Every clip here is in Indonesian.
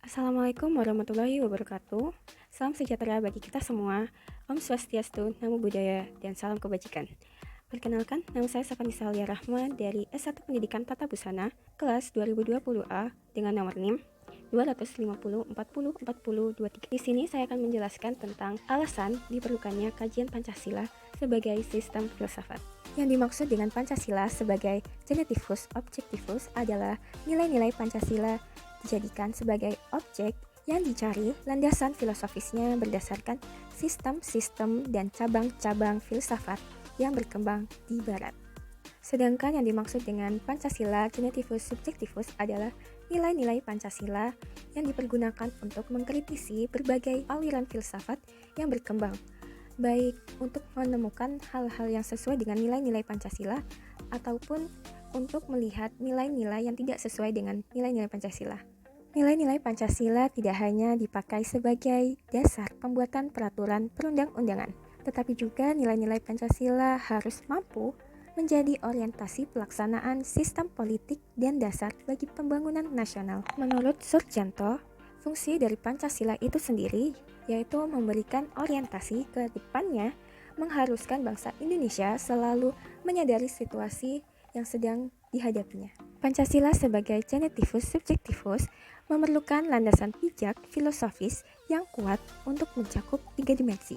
Assalamualaikum warahmatullahi wabarakatuh. Salam sejahtera bagi kita semua. Om Swastiastu, Namo Buddhaya, dan salam kebajikan. Perkenalkan, nama saya Safani Salia Rahma dari S1 Pendidikan Tata Busana, kelas 2020A dengan nomor NIM 250404023. Di sini saya akan menjelaskan tentang alasan diperlukannya kajian Pancasila sebagai sistem filsafat. Yang dimaksud dengan Pancasila sebagai Genetivus Objectivus adalah nilai-nilai Pancasila dijadikan sebagai objek yang dicari landasan filosofisnya berdasarkan sistem-sistem dan cabang-cabang filsafat yang berkembang di Barat. Sedangkan yang dimaksud dengan Pancasila Genetivus Subjectivus adalah nilai-nilai Pancasila yang dipergunakan untuk mengkritisi berbagai aliran filsafat yang berkembang, baik untuk menemukan hal-hal yang sesuai dengan nilai-nilai Pancasila ataupun untuk melihat nilai-nilai yang tidak sesuai dengan nilai-nilai Pancasila. Nilai-nilai Pancasila tidak hanya dipakai sebagai dasar pembuatan peraturan perundang-undangan, tetapi juga nilai-nilai Pancasila harus mampu menjadi orientasi pelaksanaan sistem politik dan dasar bagi pembangunan nasional. Menurut Surjanto, fungsi dari Pancasila itu sendiri yaitu memberikan orientasi ke depannya, mengharuskan bangsa Indonesia selalu menyadari situasi yang sedang dihadapinya. Pancasila sebagai Genetivus Subjectivus memerlukan landasan pijak filosofis yang kuat untuk mencakup 3 dimensi,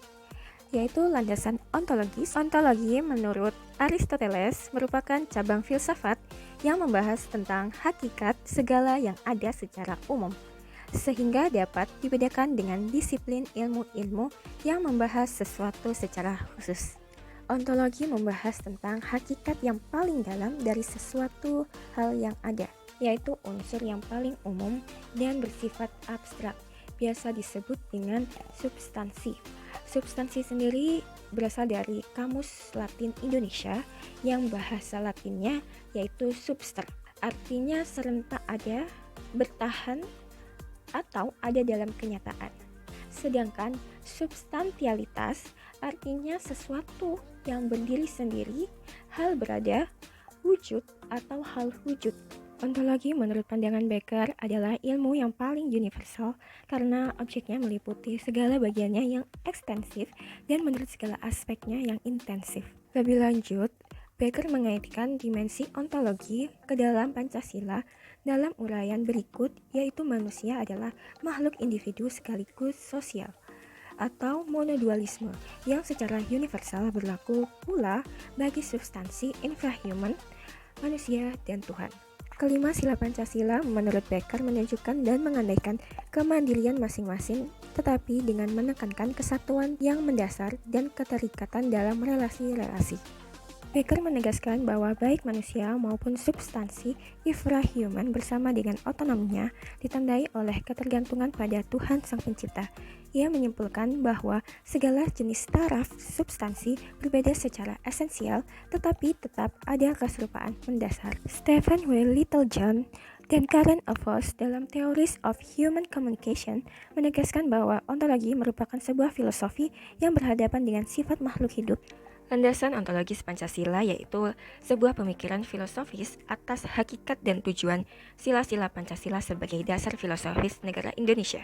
yaitu landasan ontologis. Ontologi menurut Aristoteles merupakan cabang filsafat yang membahas tentang hakikat segala yang ada secara umum, sehingga dapat dibedakan dengan disiplin ilmu-ilmu yang membahas sesuatu secara khusus. Ontologi membahas tentang hakikat yang paling dalam dari sesuatu hal yang ada, yaitu unsur yang paling umum dan bersifat abstrak, biasa disebut dengan substansi. Substansi sendiri berasal dari Kamus Latin Indonesia yang bahasa Latinnya yaitu subster, artinya serentak ada, bertahan, atau ada dalam kenyataan. Sedangkan substantialitas artinya sesuatu yang berdiri sendiri, hal berada, wujud, atau hal wujud. Ontologi menurut pandangan Becker adalah ilmu yang paling universal karena objeknya meliputi segala bagiannya yang ekstensif dan menurut segala aspeknya yang intensif. Lebih lanjut, Becker mengaitkan dimensi ontologi ke dalam Pancasila dalam uraian berikut, yaitu manusia adalah makhluk individu sekaligus sosial atau monodualisme yang secara universal berlaku pula bagi substansi infrahuman, manusia, dan Tuhan. Kelima sila Pancasila menurut Becker menunjukkan dan mengandaikan kemandirian masing-masing, tetapi dengan menekankan kesatuan yang mendasar dan keterikatan dalam relasi-relasi. Becker menegaskan bahwa baik manusia maupun substansi infrahuman bersama dengan otonominya ditandai oleh ketergantungan pada Tuhan Sang Pencipta. Ia menyimpulkan bahwa segala jenis taraf substansi berbeda secara esensial, tetapi tetap ada keserupaan mendasar. Stephen W. Littlejohn dan Karen A. Voss dalam Theories of Human Communication menegaskan bahwa ontologi merupakan sebuah filosofi yang berhadapan dengan sifat makhluk hidup. Landasan ontologis Pancasila yaitu sebuah pemikiran filosofis atas hakikat dan tujuan sila-sila Pancasila sebagai dasar filosofis negara Indonesia.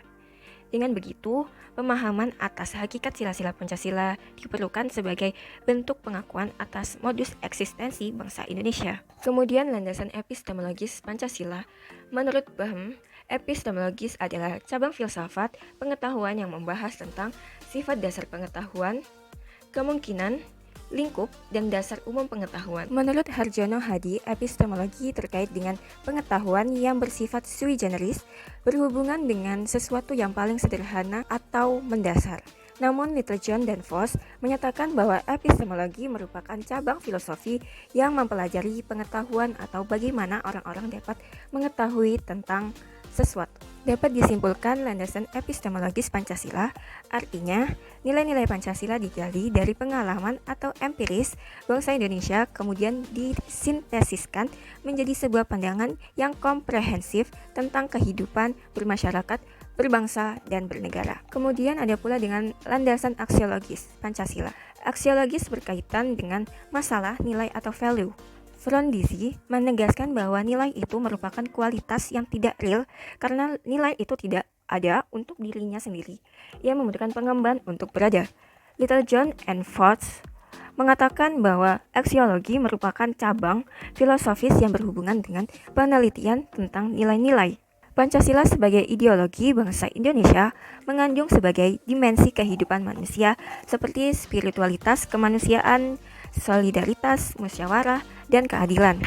Dengan begitu, pemahaman atas hakikat sila-sila Pancasila diperlukan sebagai bentuk pengakuan atas modus eksistensi bangsa Indonesia. Kemudian landasan epistemologis Pancasila, menurut Bohm, epistemologis adalah cabang filsafat pengetahuan yang membahas tentang sifat dasar pengetahuan, kemungkinan, lingkup, dan dasar umum pengetahuan. Menurut Harjono Hadi, epistemologi terkait dengan pengetahuan yang bersifat sui generis, berhubungan dengan sesuatu yang paling sederhana atau mendasar. Namun Littlejohn dan Voss menyatakan bahwa epistemologi merupakan cabang filosofi yang mempelajari pengetahuan atau bagaimana orang-orang dapat mengetahui tentang sesuatu. Dapat disimpulkan landasan epistemologis Pancasila, artinya nilai-nilai Pancasila digali dari pengalaman atau empiris bangsa Indonesia kemudian disintesiskan menjadi sebuah pandangan yang komprehensif tentang kehidupan bermasyarakat, berbangsa, dan bernegara. Kemudian ada pula dengan landasan aksiologis Pancasila. Aksiologis berkaitan dengan masalah nilai atau value. Frondizi menegaskan bahwa nilai itu merupakan kualitas yang tidak real karena nilai itu tidak ada untuk dirinya sendiri. Ia memberikan pengemban untuk berada. Littlejohn and Fox mengatakan bahwa aksiologi merupakan cabang filosofis yang berhubungan dengan penelitian tentang nilai-nilai. Pancasila sebagai ideologi bangsa Indonesia mengandung sebagai dimensi kehidupan manusia seperti spiritualitas kemanusiaan, solidaritas, musyawarah, dan keadilan.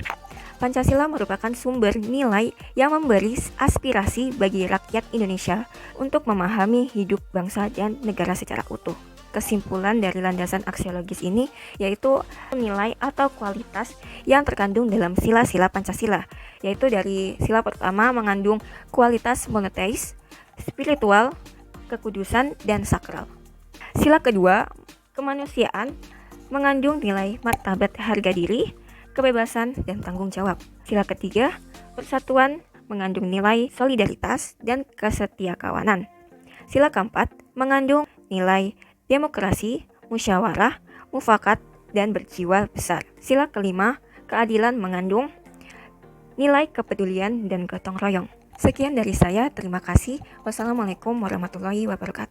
Pancasila merupakan sumber nilai yang memberi aspirasi bagi rakyat Indonesia untuk memahami hidup bangsa dan negara secara utuh. Kesimpulan dari landasan aksiologis ini yaitu nilai atau kualitas yang terkandung dalam sila-sila Pancasila, yaitu dari sila pertama mengandung kualitas monoteis, spiritual, kekudusan, dan sakral. Sila kedua, kemanusiaan, mengandung nilai martabat harga diri, kebebasan, dan tanggung jawab. Sila ketiga, persatuan, mengandung nilai solidaritas dan kesetiakawanan. Sila keempat, mengandung nilai demokrasi, musyawarah, mufakat, dan berjiwa besar. Sila kelima, keadilan mengandung nilai kepedulian dan gotong royong. Sekian dari saya, terima kasih. Wassalamualaikum warahmatullahi wabarakatuh.